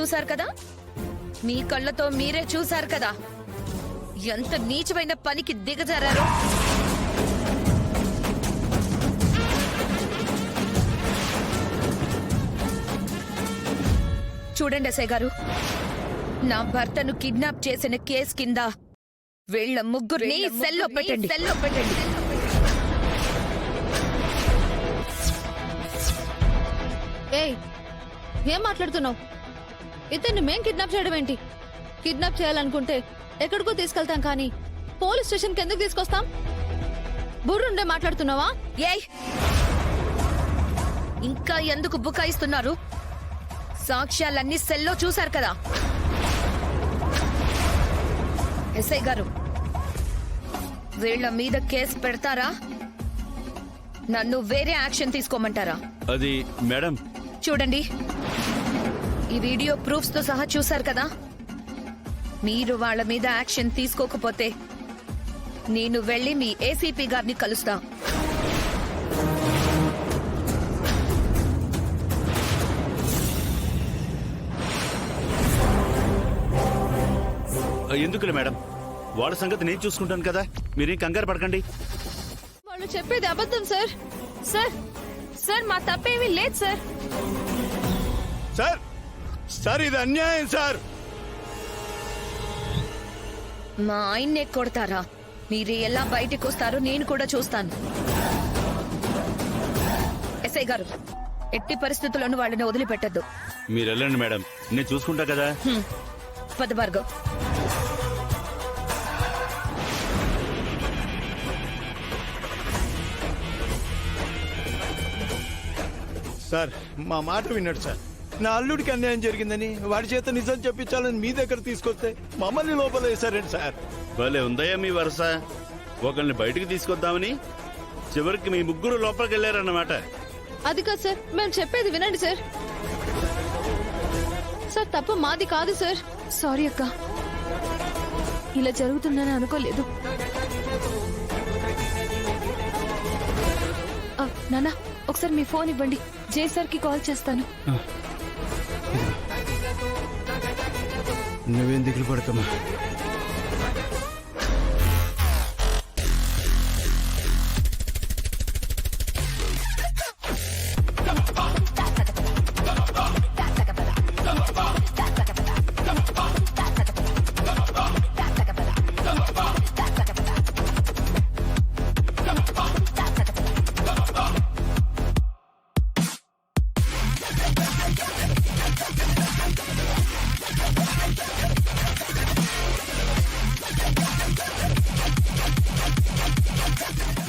చూశారు కదా, మీ కళ్ళతో మీరే చూశారు కదా ఎంత నీచమైన పనికి దిగజారారో. చూడండి ఎస్ఐ గారు, నా భర్తను కిడ్నాప్ చేసిన కేసు కింద వీళ్ళ ముగ్గురిని సెల్లో పెట్టండి. ఏయ్, ఏం మాట్లాడుతున్నావు? ఇతన్ని మేం కిడ్నాప్ చేయడం ఏంటి? కిడ్నాప్ చేయాలనుకుంటే ఎక్కడికో తీసుకెళ్తాం, కానీ పోలీస్ స్టేషన్కి ఎందుకు తీసుకొస్తాం? బుర్రుండే మాట్లాడుతున్నావా? ఏయ్, ఇంకా ఎందుకు బుకాయిస్తున్నారు? సాక్ష్యాలన్నీ సెల్లో చూశారు కదా. ఎస్ఐ గారు, వీళ్ళ మీద కేసు పెడతారా, నన్ను వేరే యాక్షన్ తీసుకోమంటారా? అది మేడం, చూడండి, ఈ వీడియో ప్రూఫ్స్ తో సహా చూశారు కదా. మీరు వాళ్ళ మీద యాక్షన్ తీసుకోకపోతే నేను వెళ్లి మీ ఏసీపీ గారిని కలుస్తా. ఎందుకులే మేడం, వాళ్ళ సంగతి నేను చూసుకుంటాను కదా, మీరేం కంగారు పడకండి. వాళ్ళు చెప్పేది అబద్ధం సార్. సార్ సార్ మా తప్పేమీ లేదు సార్. సార్ సార్ ఇది అన్యాయం సార్. మా ఆయన్నే కొడతారా? మీరు ఎలా బయటికి వస్తారో నేను కూడా చూస్తాను. ఎస్ఐ గారు, ఎట్టి పరిస్థితుల్లోనూ వాళ్ళని వదిలిపెట్టద్దు. మీరు వెళ్ళండి మేడం, నేను చూసుకుంటా కదా. పద భార్గవ్. సార్ మా మాట విన్నాడు సార్. నా అల్లుడికి అన్యాయం జరిగిందని వాడి చేత నిజం చెప్పించాలని మీ దగ్గర తీసుకొస్తే మమ్మల్ని లోపల వేశారండి సార్. భలే ఉందయ్యా మీ వరుస. ఒకరిని బయటికి తీసుకొద్దామని చివరికి మీ ముగ్గురు లోపలికి వెళ్ళారన్నమాట. అది కాదు సార్, మేము చెప్పేది వినండి సార్. సార్ తప్పు మాది కాదు సార్. సారీ అక్క, ఇలా జరుగుతుందని అనుకోలేదు. నాన్న, ఒకసారి మీ ఫోన్ ఇవ్వండి, జై సార్ కి కాల్ చేస్తాను. నువ్వేం దిగులు పడకమ్మా.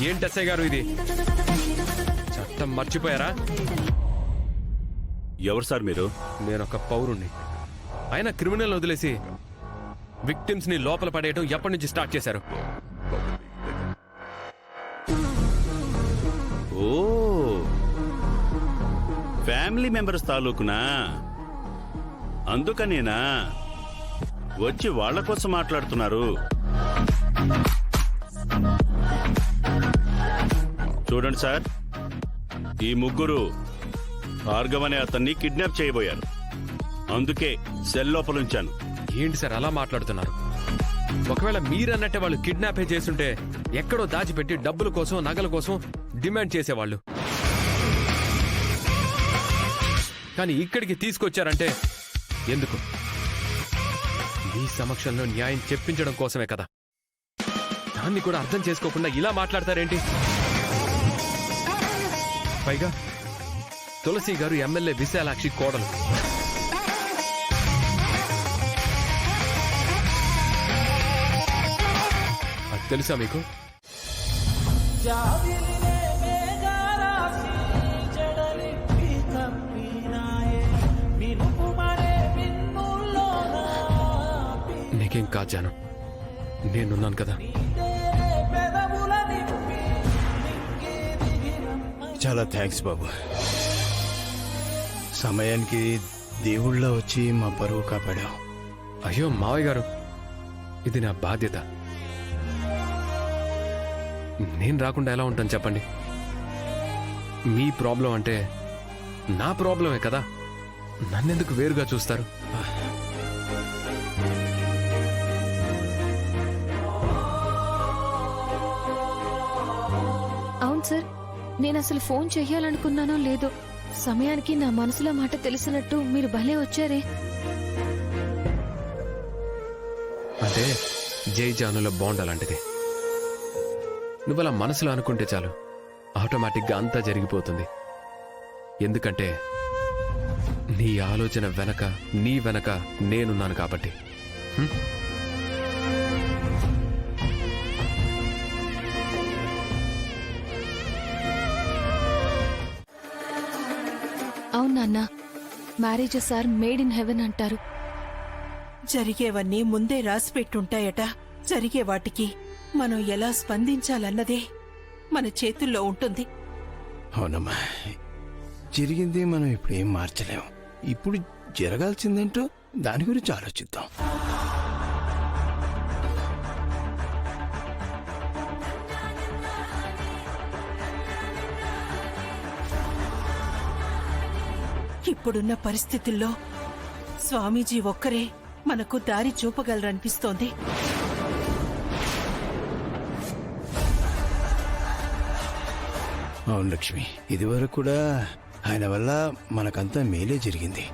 ఏంటి ఎస్ఐ గారు ఇది? చట్టం మర్చిపోయారా? ఎవరు సార్ మీరు? నేనొక పౌరుణ్ణి. ఆయన క్రిమినల్ వదిలేసి విక్టిమ్స్ ని లోపల పడేయడం ఎప్పటి నుంచి స్టార్ట్ చేశారు? ఓ, ఫ్యామిలీ మెంబర్స్ తాలూకునా? అందుకనేనా వచ్చి వాళ్ళ కోసం మాట్లాడుతున్నారు? చూడండి సార్, ఈ ముగ్గురు భార్గవ్ అనే అతన్ని కిడ్నాప్ చేయబోయారు. అందుకే సెల్ లోపల ఉంచాను. ఏంటి సార్ అలా మాట్లాడుతున్నారు? ఒకవేళ మీరన్నట్టే వాళ్ళు కిడ్నాపే చేస్తుంటే ఎక్కడో దాచిపెట్టి డబ్బుల కోసం, నగల కోసం డిమాండ్ చేసేవాళ్ళు. కానీ ఇక్కడికి తీసుకొచ్చారంటే ఎందుకు? మీ సమక్షంలో న్యాయం చెప్పించడం కోసమే కదా. దాన్ని కూడా అర్థం చేసుకోకుండా ఇలా మాట్లాడతారేంటి? పైగా తులసి గారు ఎమ్మెల్యే విశాలాక్షి కోడలు. అది తెలుసా మీకు? నీకేం కాజాను, నేనున్నాను కదా. చాలా థ్యాంక్స్ బాబు. సమయానికి దేవుళ్ళ వచ్చి మా పరువు కాపాడావు. అయ్యో మావయ్య గారు, ఇది నా బాధ్యత. నేను రాకుండా ఎలా ఉంటాను చెప్పండి? మీ ప్రాబ్లం అంటే నా ప్రాబ్లమే కదా. నన్నెందుకు వేరుగా చూస్తారు? అవును సార్, నేను అసలు ఫోన్ చెయ్యాలనుకున్నానో లేదో సమయానికి నా మనసులో మాట తెలిసినట్టు మీరు భలే వచ్చారే. అంటే జై జానుల బాండ్ అలాంటిది. నువ్వు అలా మనసులో అనుకుంటే చాలు, ఆటోమేటిక్గా అంతా జరిగిపోతుంది. ఎందుకంటే నీ ఆలోచన వెనక, నీ వెనక నేనున్నాను కాబట్టి. హ్మ్? అవును నాన్న, marriages are made in heaven అంటారు. జరిగేవన్నీ ముందే రాసి పెట్టుంటాయట. జరిగే వాటికి మనం ఎలా స్పందించాలన్నదే మన చేతుల్లో ఉంటుంది. అవునమ్మా, జరిగింది మనం ఇప్పుడు ఏం మార్చలేం. ఇప్పుడు జరగాల్సిందేంటో దాని గురించి ఆలోచిద్దాం. ఇప్పుడున్న పరిస్థితుల్లో స్వామీజీ ఒక్కరే మనకు దారి చూపగలరనిపిస్తోంది. అవును లక్ష్మి, ఇదివరకు కూడా ఆయన వల్ల మనకంతా మేలే జరిగింది.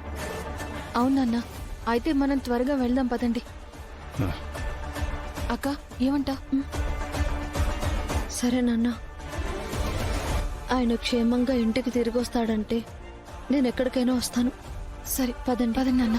అవును నాన్న, అయితే మనం త్వరగా వెళ్దాం పదండి. ఆ, అక్క ఏమంటా? సరే నాన్న, ఆయన క్షేమంగా ఇంటికి తిరిగి వస్తాడంటే నేను ఎక్కడికైనా వస్తాను. సరే పదండి పదండి నాన్న.